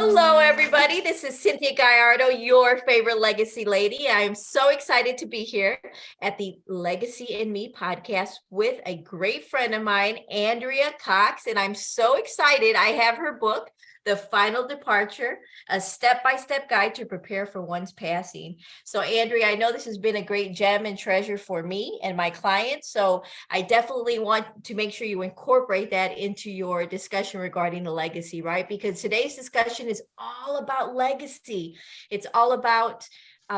Hello, everybody. This is Cynthia Gallardo, your favorite legacy lady. I am so excited to be here at the Legacy and Me podcast with a great friend of mine, Andrea Cox. And I'm so excited. I have her book, The Final Departure, a step-by-step guide to prepare for one's passing. So, Andrea, I know this has been a great gem and treasure for me and my clients. So I definitely want to make sure you incorporate that into your discussion regarding the legacy, right? Because today's discussion is all about legacy. It's all about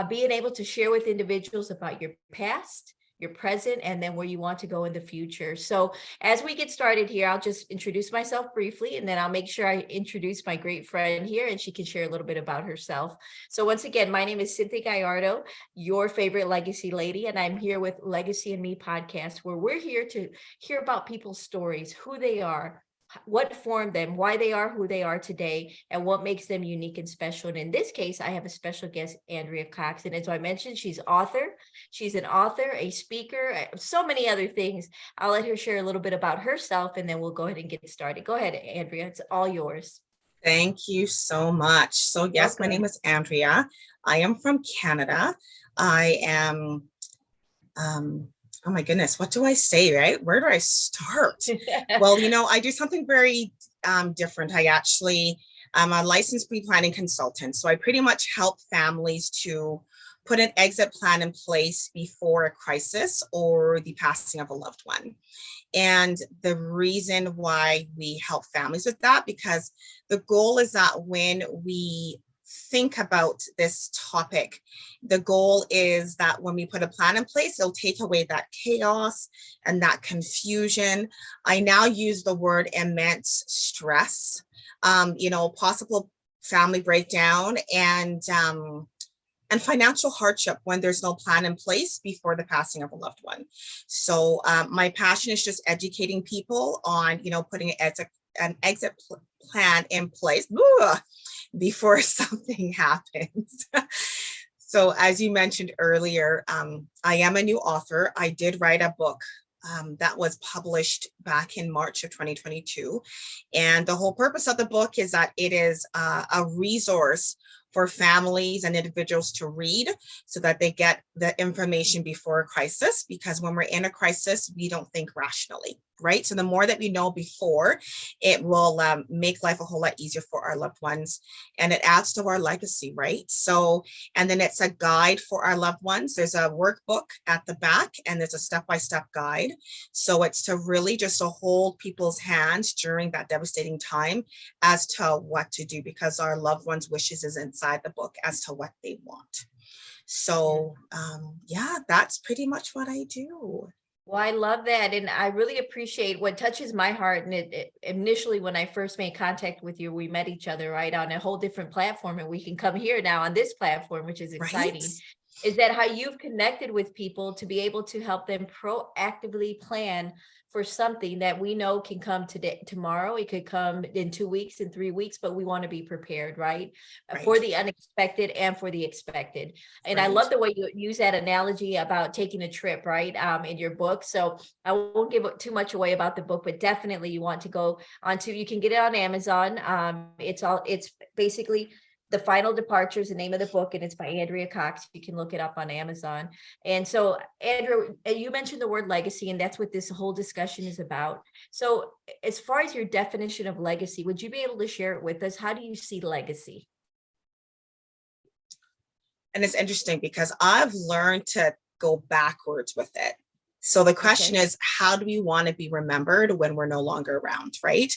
being able to share with individuals about your past, your present, and then where you want to go in the future. So as we get started here, I'll just introduce myself briefly, and then I'll make sure I introduce my great friend here, and she can share a little bit about herself. So once again, my name is Cynthia Gallardo, your favorite legacy lady, and I'm here with Legacy and Me podcast, where we're here to hear about people's stories, who they are, what formed them, why they are who they are today, and what makes them unique and special. And in this case, I have a special guest, Andrea Cox. And as I mentioned, she's an author, a speaker, so many other things. I'll let her share a little bit about herself, and then we'll go ahead and get started. Go ahead, Andrea. It's all yours. Thank you so much. So yes, my name is Andrea. I am from Canada. I am, oh my goodness, what do I say, right? Where do I start? Well, I do something very different. I'm a licensed pre-planning consultant. So I pretty much help families to put an exit plan in place before a crisis or the passing of a loved one. And the reason why we help families with that, because the goal is that when we think about this topic, the goal is that when we put a plan in place, it'll take away that chaos and that confusion. I now use the word immense stress, possible family breakdown and financial hardship when there's no plan in place before the passing of a loved one. So my passion is just educating people on, putting an exit plan in place before something happens. So as you mentioned earlier, I am a new author. I did write a book that was published back in March of 2022. And the whole purpose of the book is that it is a resource for families and individuals to read so that they get the information before a crisis, because when we're in a crisis, we don't think rationally, right? So the more that we know before, it will make life a whole lot easier for our loved ones, and it adds to our legacy, right? So, and then it's a guide for our loved ones. There's a workbook at the back, and there's a step-by-step guide. So it's to really just to hold people's hands during that devastating time as to what to do, because our loved ones' wishes is inside the book as to what they want. So that's pretty much what I do. Well, I love that. And I really appreciate what touches my heart. And it initially, when I first made contact with you, we met each other right on a whole different platform, and we can come here now on this platform, which is exciting. Right. Is that how you've connected with people to be able to help them proactively plan for something that we know can come today, tomorrow? It could come in 2 weeks, in 3 weeks, but we want to be prepared, right? For the unexpected and for the expected. And I love the way you use that analogy about taking a trip, right? In your book. So I won't give too much away about the book, but definitely you want to go onto, you can get it on Amazon. It's basically The Final Departure is the name of the book, and it's by Andrea Cox. You can look it up on Amazon. And so, Andrea, you mentioned the word legacy, and that's what this whole discussion is about. So as far as your definition of legacy, would you be able to share it with us? How do you see legacy? And it's interesting because I've learned to go backwards with it. So the question is, how do we want to be remembered when we're no longer around, right?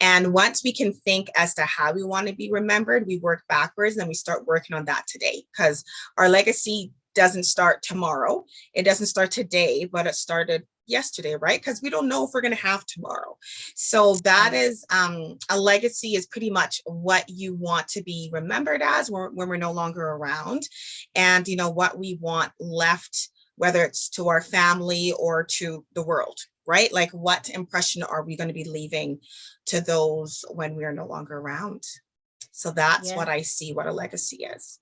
And once we can think as to how we want to be remembered, we work backwards and we start working on that today, because our legacy doesn't start tomorrow. It doesn't start today, but it started yesterday, right? Because we don't know if we're going to have tomorrow. So that is a legacy is pretty much what you want to be remembered as when we're no longer around, and what we want left, whether it's to our family or to the world, right? Like, what impression are we going to be leaving to those when we are no longer around? So that's what I see what a legacy is.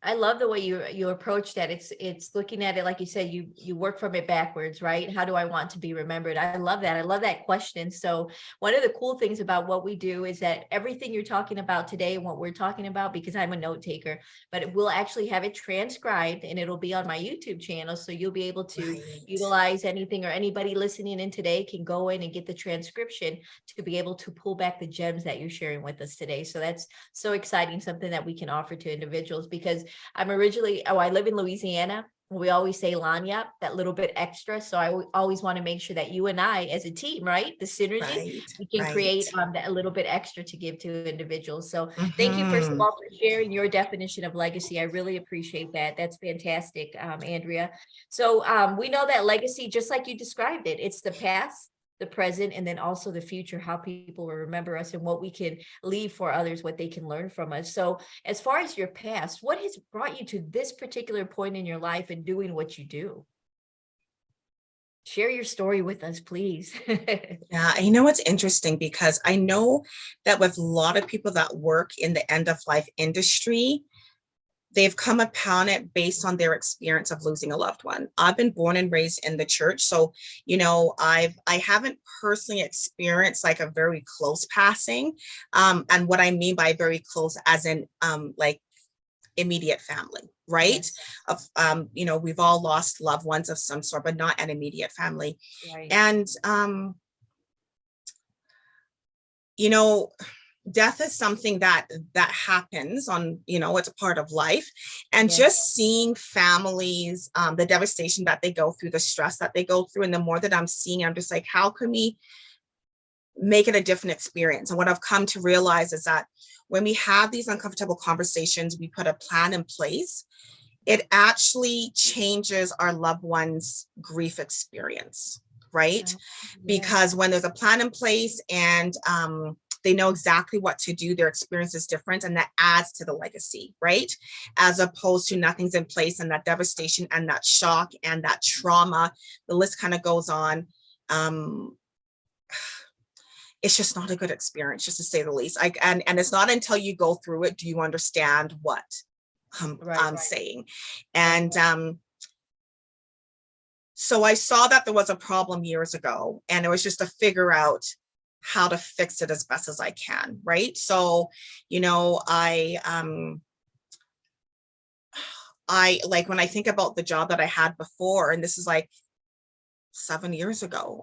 I love the way you approach that. It's looking at it like you said, you work from it backwards, right? How do I want to be remembered? I love that. I love that question. So one of the cool things about what we do is that everything you're talking about today and what we're talking about, because I'm a note taker, but we'll actually have it transcribed and it'll be on my YouTube channel. So you'll be able to Right. utilize anything, or anybody listening in today can go in and get the transcription to be able to pull back the gems that you're sharing with us today. So that's so exciting, something that we can offer to individuals, because I live in Louisiana. We always say lagniappe, that little bit extra. So I always want to make sure that you and I, as a team, right, the synergy, Right. we can Right. create that a little bit extra to give to individuals. So thank you, first of Hmm. all, for sharing your definition of legacy. I really appreciate that. That's fantastic, Andrea. So we know that legacy, just like you described it, it's the past, the present, and then also the future, how people will remember us and what we can leave for others, what they can learn from us. So as far as your past, what has brought you to this particular point in your life and doing what you do? Share your story with us, please. Yeah, and you know what's interesting, because I know that with a lot of people that work in the end of life industry, they've come upon it based on their experience of losing a loved one. I've been born and raised in the church, so I haven't personally experienced like a very close passing, and what I mean by very close, as in like immediate family, right? Yes, Of we've all lost loved ones of some sort, but not an immediate family, right. and you know death is something that happens on, it's a part of life. And Yes, just seeing families, the devastation that they go through, the stress that they go through, and the more that I'm seeing, I'm just like, how can we make it a different experience? And what I've come to realize is that when we have these uncomfortable conversations, we put a plan in place, it actually changes our loved one's grief experience, right? Because yes, when there's a plan in place, and they know exactly what to do, their experience is different, and that adds to the legacy, right? As opposed to nothing's in place, and that devastation and that shock and that trauma, the list kind of goes on. Um, it's just not a good experience, just to say the least. And it's not until you go through it do you understand what right, I'm saying. right, And so I saw that there was a problem years ago, and it was just to figure out how to fix it as best as I can, right? So, you know, I like, when I think about the job that I had before, and this is like 7 years ago.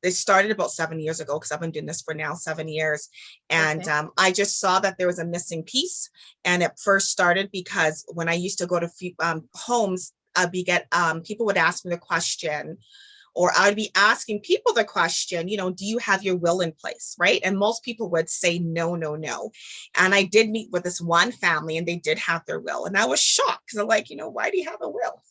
They started about 7 years ago, because I've been doing this for now 7 years. And okay, I just saw that there was a missing piece. And it first started because when I used to go to homes, people would ask me the question, or I'd be asking people the question, do you have your will in place? Right. And most people would say, no, no, no. And I did meet with this one family, and they did have their will. And I was shocked, because I'm like, why do you have a will?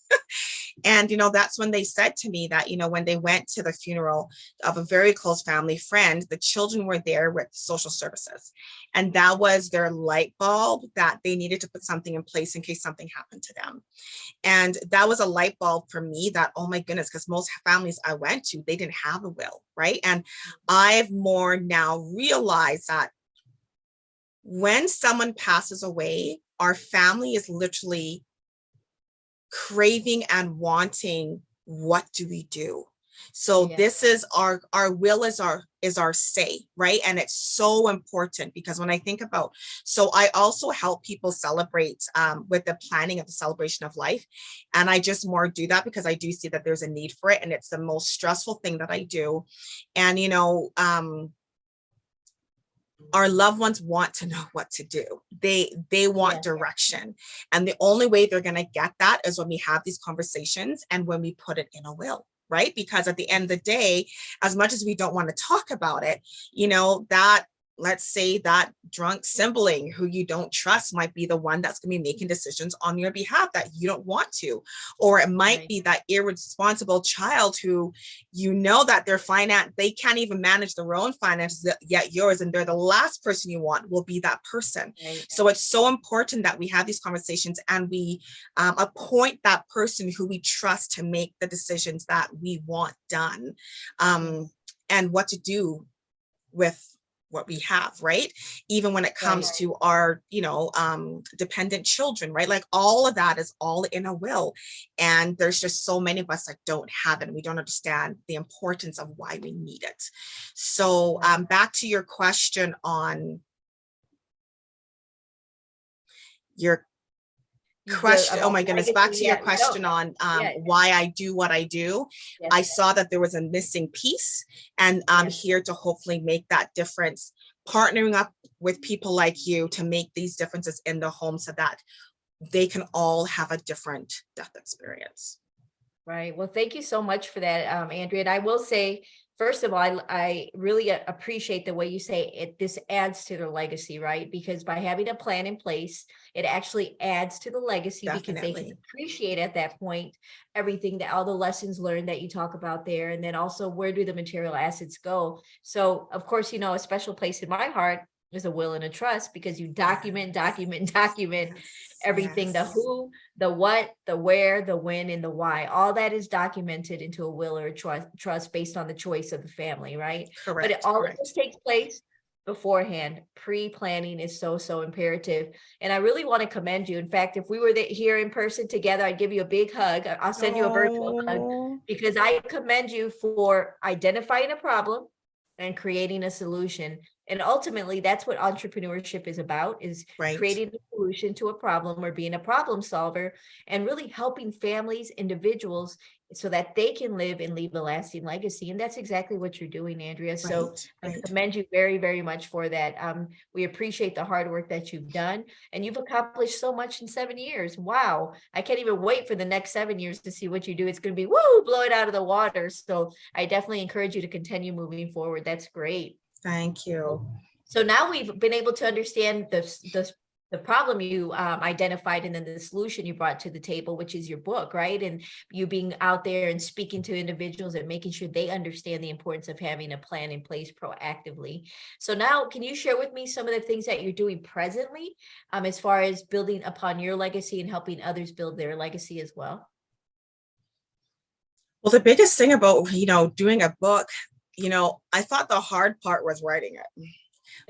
And, that's when they said to me that, when they went to the funeral of a very close family friend, the children were there with social services. And that was their light bulb, that they needed to put something in place in case something happened to them. And that was a light bulb for me, that, oh my goodness, because most families I went to, they didn't have a will, right? And I've more now realized that when someone passes away, our family is literally craving and wanting, what do we do? So yeah, this is our will, is our say, right? And it's so important, because when I think about, so I also help people celebrate with the planning of the celebration of life. And I just more do that because I do see that there's a need for it, and it's the most stressful thing that I do. And our loved ones want to know what to do. They want yes, direction. And the only way they're going to get that is when we have these conversations, and when we put it in a will, right? Because at the end of the day, as much as we don't want to talk about it, that, let's say, that drunk sibling who you don't trust might be the one that's going to be making decisions on your behalf that you don't want to. Or it might right, be that irresponsible child who, that their finance, they can't even manage their own finances, yet yours, and they're the last person you want, will be that person. right, So it's so important that we have these conversations, and we appoint that person who we trust to make the decisions that we want done, yes, and what to do with what we have, right? Even when it comes Right. to our, dependent children, right? Like all of that is all in a will. And there's just so many of us that don't have it, and we don't understand the importance of why we need it. So back to your question on your question. Oh my goodness. Back to your question on why I do what I do. Yes. I saw that there was a missing piece, and I'm here to hopefully make that difference, partnering up with people like you to make these differences in the home so that they can all have a different death experience. Right. Well, thank you so much for that, Andrea. And I will say, first of all, I really appreciate the way you say this adds to their legacy, right? Because by having a plan in place, it actually adds to the legacy. Definitely. Because they can appreciate at that point everything, that all the lessons learned that you talk about there. And then also, where do the material assets go? So of course, a special place in my heart is a will and a trust, because you document everything, the who, the what, the where, the when, and the why. All that is documented into a will or a trust based on the choice of the family, right? Correct. But it all of this takes place beforehand. Pre-planning is so imperative. And I really want to commend you. In fact, if we were here in person together, I'd give you a big hug. I'll send you a virtual hug, because I commend you for identifying a problem and creating a solution. And ultimately, that's what entrepreneurship is about, is creating a solution to a problem, or being a problem solver, and really helping families, individuals, so that they can live and leave a lasting legacy. And that's exactly what you're doing, Andrea. So I commend you very, very much for that. We appreciate the hard work that you've done, and you've accomplished so much in 7 years. Wow. I can't even wait for the next 7 years to see what you do. It's going to be, woo, blow it out of the water. So I definitely encourage you to continue moving forward. That's great. Thank you. So now we've been able to understand the problem you identified, and then the solution you brought to the table, which is your book, right? And you being out there and speaking to individuals and making sure they understand the importance of having a plan in place proactively. So now, can you share with me some of the things that you're doing presently, as far as building upon your legacy and helping others build their legacy as well? Well, the biggest thing about, doing a book, I thought the hard part was writing it.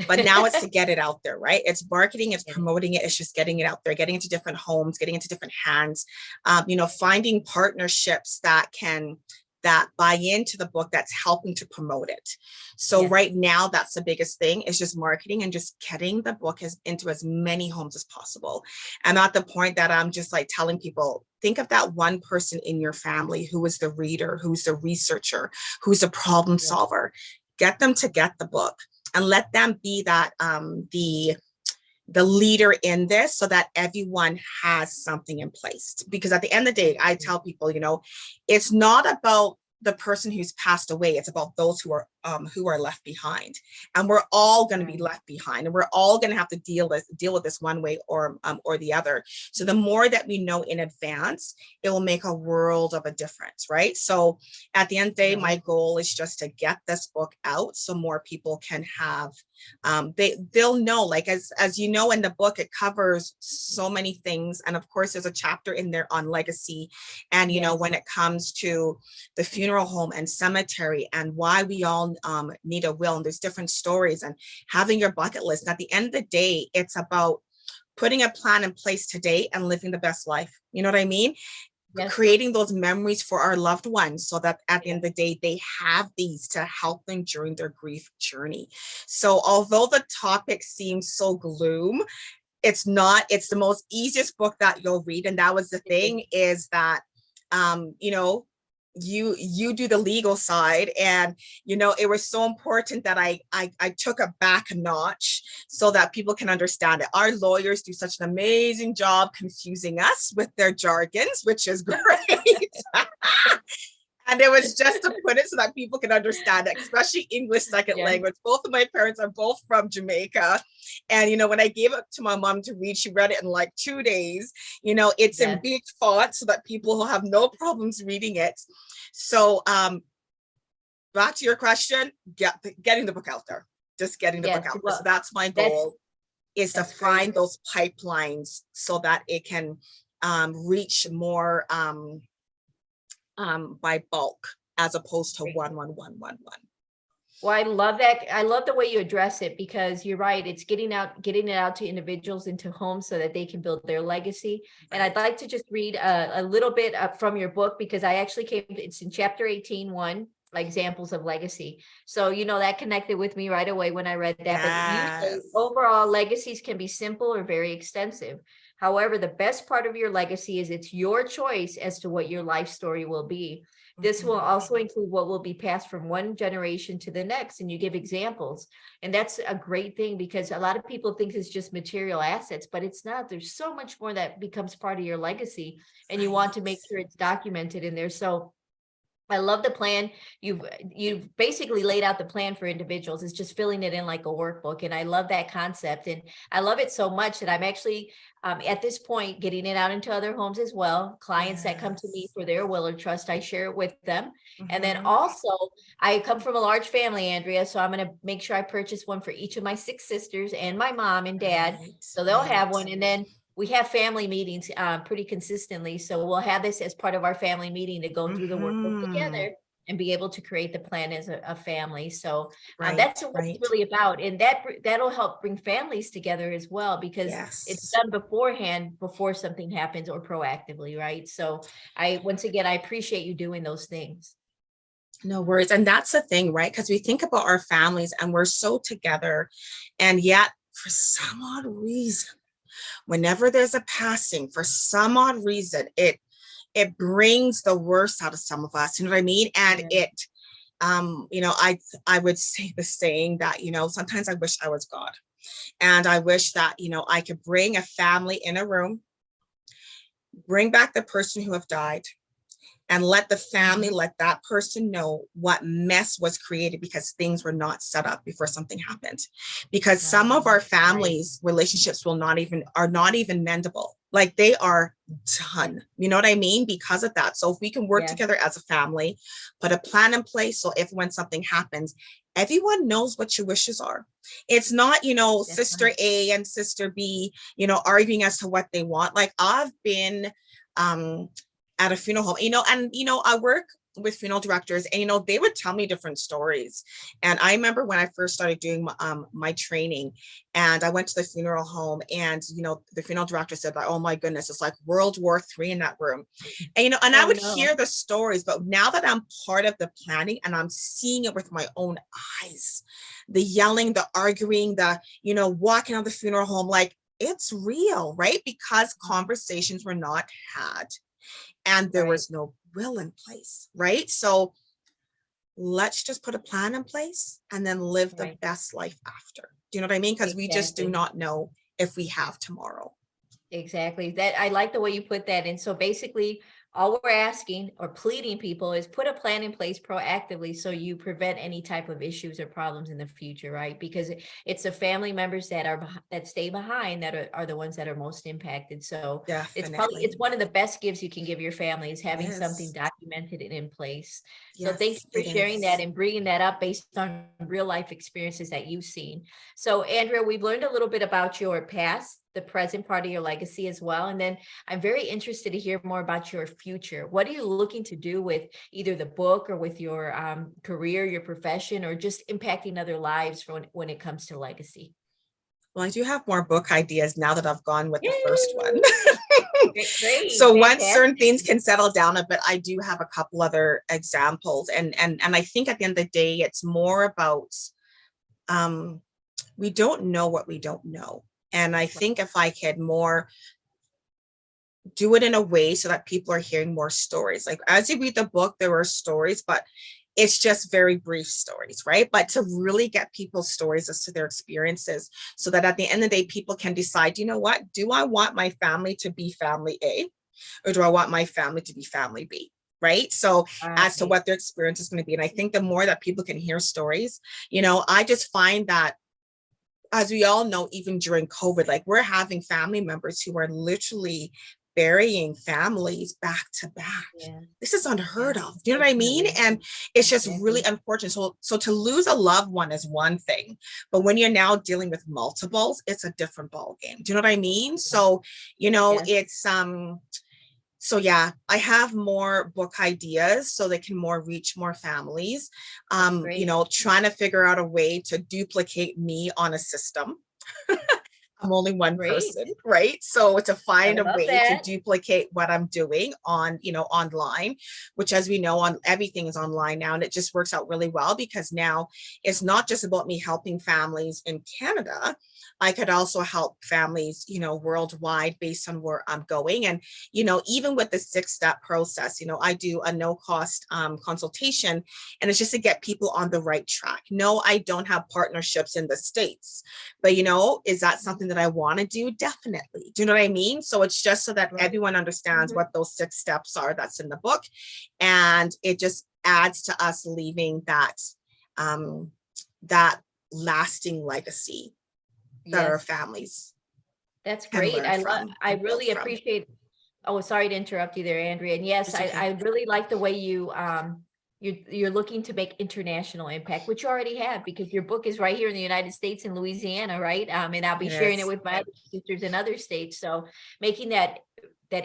But now it's to get it out there, right? It's marketing, it's promoting it, it's just getting it out there, getting into different homes, getting into different hands, finding partnerships that buy into the book, that's helping to promote it. So right now, that's the biggest thing, is just marketing and just getting the book into as many homes as possible. I'm at the point that I'm just like telling people, think of that one person in your family who is the reader, who's the researcher, who's the problem solver. Get them to get the book, and let them be that the leader in this, so that everyone has something in place. Because at the end of the day, I tell people, it's not about the person who's passed away, it's about those who are left behind. And we're all going to be left behind, and we're all going to have to deal with this one way or the other. So the more that we know in advance, it will make a world of a difference, right? So at the end of the day, my goal is just to get this book out so more people can have, they'll know, like, as you know, in the book, it covers so many things. And of course, there's a chapter in there on legacy. And, when it comes to the funeral home and cemetery, and why we all need a will, and there's different stories, and having your bucket list. And at the end of the day, it's about putting a plan in place today and living the best life. You know what I mean? Creating those memories for our loved ones, so that at the end of the day, they have these to help them during their grief journey. So although the topic seems so gloom, it's not. It's the most easiest book that you'll read. And that was the thing, is that you do the legal side, and it was so important that I took a back notch so that people can understand it. Our lawyers do such an amazing job confusing us with their jargons, which is great. And it was just to put it so that people can understand it, especially English second language. Both of my parents are both from Jamaica. And, when I gave it to my mom to read, she read it in like 2 days. It's in big font so that people will have no problems reading it. So back to your question, getting the book out there, just getting the book out there. So that's my goal, is to find those pipelines so that it can reach more by bulk, as opposed to one. Well, I love that. I love the way you address it, because you're right. It's getting it out to individuals, into homes, so that they can build their legacy. And I'd Right. like to just read a little bit from your book, because I actually it's in chapter 18, examples of legacy. So, that connected with me right away when I read that. But you say Yes. overall legacies can be simple or very extensive. However, the best part of your legacy is it's your choice as to what your life story will be. This will Mhm. also include what will be passed from one generation to the next, and you give examples. And that's a great thing, because a lot of people think it's just material assets, but it's not. There's so much more that becomes part of your legacy, and you want to make Right. sure it's documented in there. So I love the plan. You've basically laid out the plan for individuals. It's just filling it in like a workbook, and I love that concept. And I love it so much that I'm actually at this point getting it out into other homes as well. Clients that come to me Yes. for their will or trust, I share it with them. And then Mhm. also, I come from a large family, Andrea, so I'm going to make sure I purchase one for each of my 6 sisters and my mom and dad, Right. so they'll have Right. one. And then we have family meetings pretty consistently. So we'll have this as part of our family meeting to go through the workbook Mhm. together and be able to create the plan as a family. So Right. that's what it's Right. really about. And that'll help bring families together as well, because it's Yes. done beforehand, before something happens, or proactively, right? So once again, I appreciate you doing those things. No worries. And that's the thing, right? Because we think about our families and we're so together. And yet, for some odd reason, whenever there's a passing, for some odd reason, it brings the worst out of some of us. You know what I mean? And Yeah. I would say the saying that, sometimes I wish I was God. And I wish that, I could bring a family in a room, bring back the person who have died, and let the family, Mhm. let that person know what mess was created because things were not set up before something happened. Because some of our Right. families relationships are not even mendable, like they are done, you know what I mean, because of that. So if we can work Yeah, together as a family, put a plan in place, so if when something happens, everyone knows what your wishes are. It's not, that's sister right. A and sister B, arguing as to what they want. Like I've been um at a funeral home, and I work with funeral directors, and they would tell me different stories. And I remember when I first started doing my training, and I went to the funeral home, and the funeral director said, like, oh my goodness, it's like World War III in that room. And and I Oh would no. hear the stories, but now that I'm part of the planning and I'm seeing it with my own eyes, the yelling, the arguing, the walking out of the funeral home, like it's real, right? Because conversations were not had and there Right. was no will in place, right? So let's just put a plan in place and then live the Right. best life after. Do you know what I mean? Because we just do Exactly. not know if we have tomorrow. Exactly. That I like the way you put that. And so basically, all we're asking or pleading people is put a plan in place proactively, so you prevent any type of issues or problems in the future, right? Because it's the family members that stay behind that are the ones that are most impacted. So it's Definitely. one of the best gifts you can give your family, is It having something is. documented and in place. So thank Yes, you for it sharing that is. and bringing that up based on real life experiences that you've seen. So, Andrea, we've learned a little bit about your past, the present part of your legacy as well. And then I'm very interested to hear more about your future. What are you looking to do with either the book or with your career, your profession, or just impacting other lives when it comes to legacy? Well, I do have more book ideas now that I've gone with the first one. Yay! Great, great, So once certain fantastic. things can settle down a bit, I do have a couple other examples. And I think at the end of the day, it's more about um, we don't know what we don't know. And I think if I could more do it in a way so that people are hearing more stories. Like as you read the book, there are stories, but it's just very brief stories, right? But to really get people's stories as to their experiences, so that at the end of the day, people can decide, you know what, do I want my family to be family A, or do I want my family to be family B? Right. So as to Right. what their experience is going to be. And I think the more that people can hear stories, I just find that, as we all know, even during COVID, like we're having family members who are literally burying families back to back. Yeah. This is Yeah. unheard of. Do you know what I mean? Unfortunately. And it's just really Exactly. unfortunate. So to lose a loved one is one thing, but when you're now dealing with multiples, it's a different ball game. Do you know what I mean? So, Yes. it's So yeah, I have more book ideas so they can more reach more families. That's You great. know, trying to figure out a way to duplicate me on a system. I'm only one Great. person, right? So to I find a love way to that. duplicate what I'm doing on, you know, online, which as we know, on everything is online now, and it just works out really well because now it's not just about me helping families in Canada. I could also help families, you know, worldwide based on where I'm going. And, you know, even with the 6-step process, you know, I do a no cost consultation, and it's just to get people on the right track. No, I don't have partnerships in the States, but, you know, is that something that I want to do? Definitely. Do you know what I mean? So it's just so that Right. everyone understands Mhm. what those 6 steps are that's in the book. And it just adds to us leaving um, that lasting legacy that our Yes, families that's can great. learn from I and build really from. appreciate. Oh, sorry to interrupt you there, Andrea. And yes, It's okay. I really like the way you're looking to make international impact, which you already have because your book is right here in the United States in Louisiana, right? And I'll be It sharing it is. with my other sisters in other states. So making that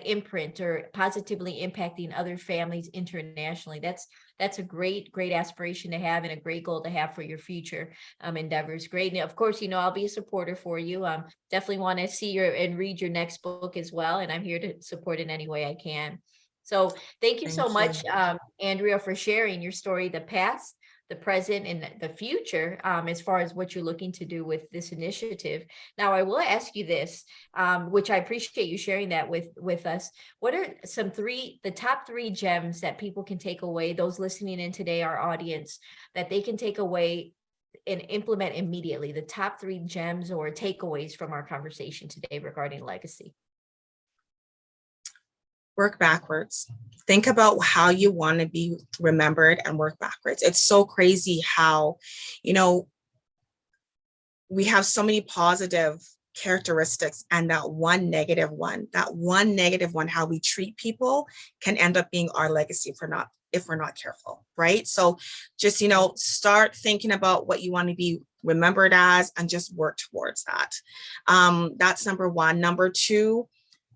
imprint or positively impacting other families internationally. That's a great aspiration to have and a great goal to have for your future endeavors. Great. And of course, I'll be a supporter for you. Definitely want to see your and read your next book as well. And I'm here to support in any way I can. So thank you so Thank you. much, Andrea, for sharing your story, the past, the present, and the future, as far as what you're looking to do with this initiative. Now, I will ask you this, which I appreciate you sharing that with us. What are the top three gems that people can take away, those listening in today, our audience, that they can take away and implement immediately, the top three gems or takeaways from our conversation today regarding legacy? Work backwards. Think about how you want to be remembered and work backwards. It's so crazy how, you know, we have so many positive characteristics, and that one negative one, how we treat people, can end up being our legacy if we're not careful, right? So just, you know, start thinking about what you want to be remembered as and just work towards that. That's number one. Number two,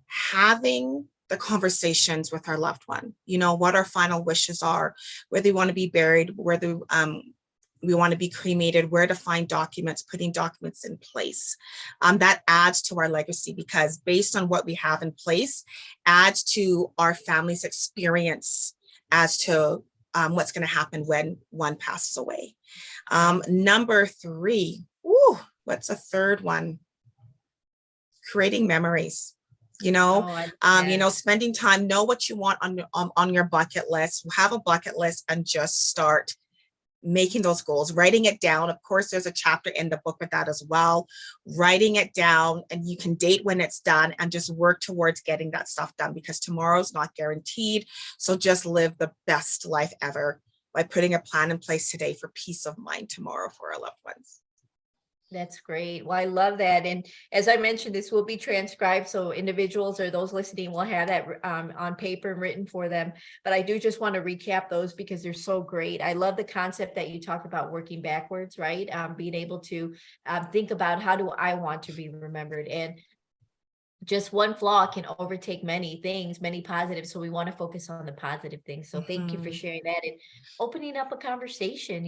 having the conversations with our loved one, you know, what our final wishes are, where they want to be buried, where we want to be cremated, where to find documents, putting documents in place. That adds to our legacy because based on what we have in place, adds to our family's experience as to what's going to happen when one passes away. Number three, what's a third one? Creating memories. Oh, I love that. Spending time, know what you want on your bucket list, have a bucket list and just start making those goals, writing it down. Of course, there's a chapter in the book with that as well. Writing it down, and you can date when it's done and just work towards getting that stuff done because tomorrow's not guaranteed. So just live the best life ever by putting a plan in place today for peace of mind tomorrow for our loved ones. That's great. Well, I love that. And as I mentioned, this will be transcribed. So individuals or those listening will have that on paper and written for them. But I do just want to recap those because they're so great. I love the concept that you talked about working backwards, right? Being able to think about how do I want to be remembered. And just one flaw can overtake many things, many positives. So we want to focus on the positive things. So thank you for Mm-hmm. sharing that and opening up a conversation,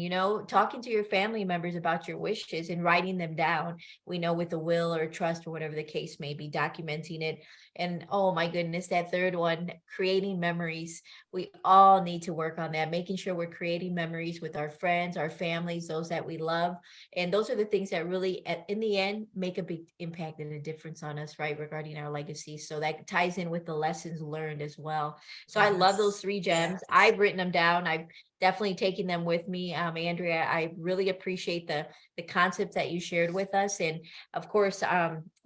talking to your family members about your wishes and writing them down. We know with a will or a trust or whatever the case may be, documenting it. And oh my goodness, that third one, creating memories. We all need to work on that, making sure we're creating memories with our friends, our families, those that we love. And those are the things that really, in the end, make a big impact and a difference on us, right? Regarding our legacy. So that ties in with the lessons learned as well. So I love those Yes. three gems. I've written them down. I've definitely taken them with me. Andrea, I really appreciate the concept that you shared with us. And of course,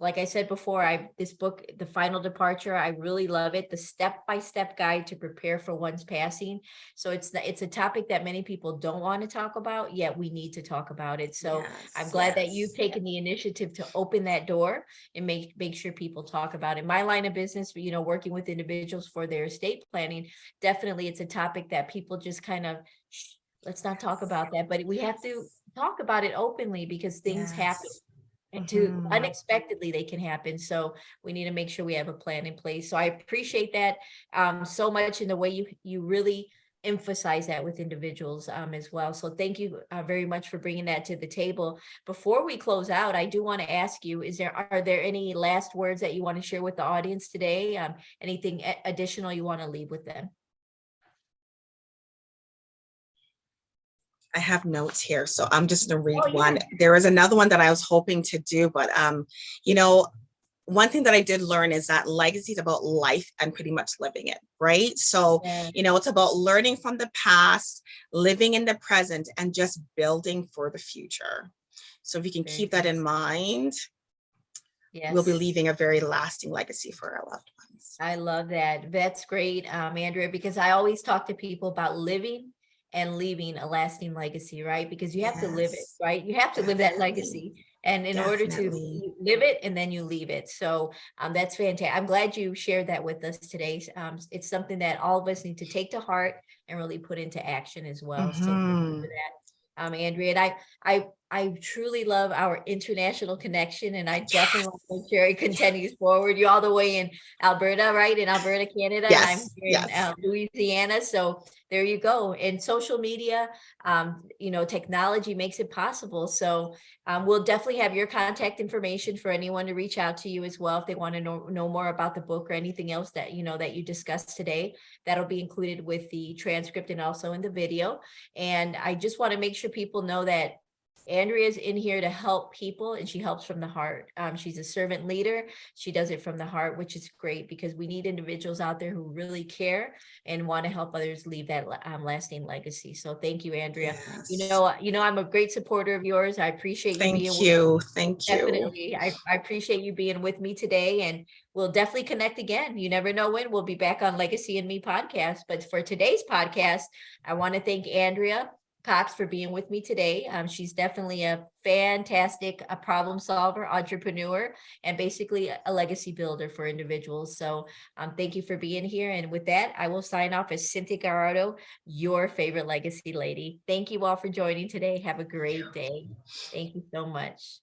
like I said before, this book, The Final Departure, I really love it. The step-by-step guide to prepare for one's passing. So it's a topic that many people don't want to talk about, yet we need to talk about it. So I'm Yes. glad that you've taken the initiative to open that door and make sure people talk about it. My line of business, working with individuals for their estate planning, definitely it's a topic that people just kind of, let's not talk about that, but we have to talk about it openly because things happen. Yes. and to Mhm. unexpectedly they can happen. So we need to make sure we have a plan in place. So I appreciate that so much in the way you really emphasize that with individuals as well. So thank you very much for bringing that to the table. Before we close out, I do want to ask you, are there any last words that you want to share with the audience today? Anything additional you want to leave with them? I have notes here, so I'm just going to read Oh one. yeah. There was another one that I was hoping to do, but you know, one thing that I did learn is that legacy is about life and pretty much living it, right? So, Yeah, it's about learning from the past, living in the present, and just building for the future. So if you can very keep that in nice. mind, we'll be Yes. leaving a very lasting legacy for our loved ones. I love that. That's great, Andrea, because I always talk to people about living and leaving a lasting legacy, right? Because you have to live it, Yes, right? You have to live that definitely, legacy. And in order to definitely. live it and then you leave it. So that's fantastic. I'm glad you shared that with us today. It's something that all of us need to take to heart and really put into action as well. So thank you for Hmm. that, Andrea. And I truly love our international connection, and I definitely Yes, want to make sure it continues forward. You're all the way in Alberta, right? In Alberta, Canada, and I'm yes, here in yes. Louisiana. So there you go. And social media, technology makes it possible. So we'll definitely have your contact information for anyone to reach out to you as well if they want to know more about the book or anything else that that you discussed today. That'll be included with the transcript and also in the video. And I just want to make sure people know that Andrea's in here to help people, and she helps from the heart. She's a servant leader. She does it from the heart, which is great because we need individuals out there who really care and want to help others leave that lasting legacy. So thank you, Andrea. Yes. I'm a great supporter of yours. I appreciate you being Thank with. you. Thank you. Definitely. I appreciate you being with me today, and we'll definitely connect again. You never know when we'll be back on Legacy and Me podcast. But for today's podcast, I want to thank Andrea Cox for being with me today. She's definitely a fantastic problem solver, entrepreneur, and basically a legacy builder for individuals. So thank you for being here. And with that, I will sign off as Cynthia Gallardo, your favorite legacy lady. Thank you all for joining today. Have a great day. Thank you so much.